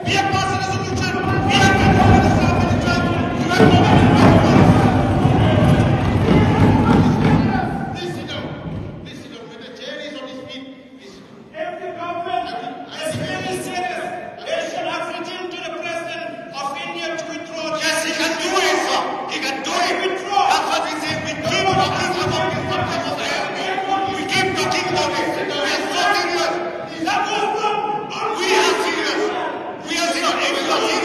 We have passed a resolution. We have been to the staff and the judge. You have no right to please sit down. Please sit down. When the chair is on his feet, please sit down. If the government is really serious, they should have written to the President of India to withdraw. Yes, he can do it, sir. He can do it. Withdraw. That's what we say. We keep talking about this subject of the health. We keep talking about it. We are so serious. That was not. We are serious. We are serious. If you are serious,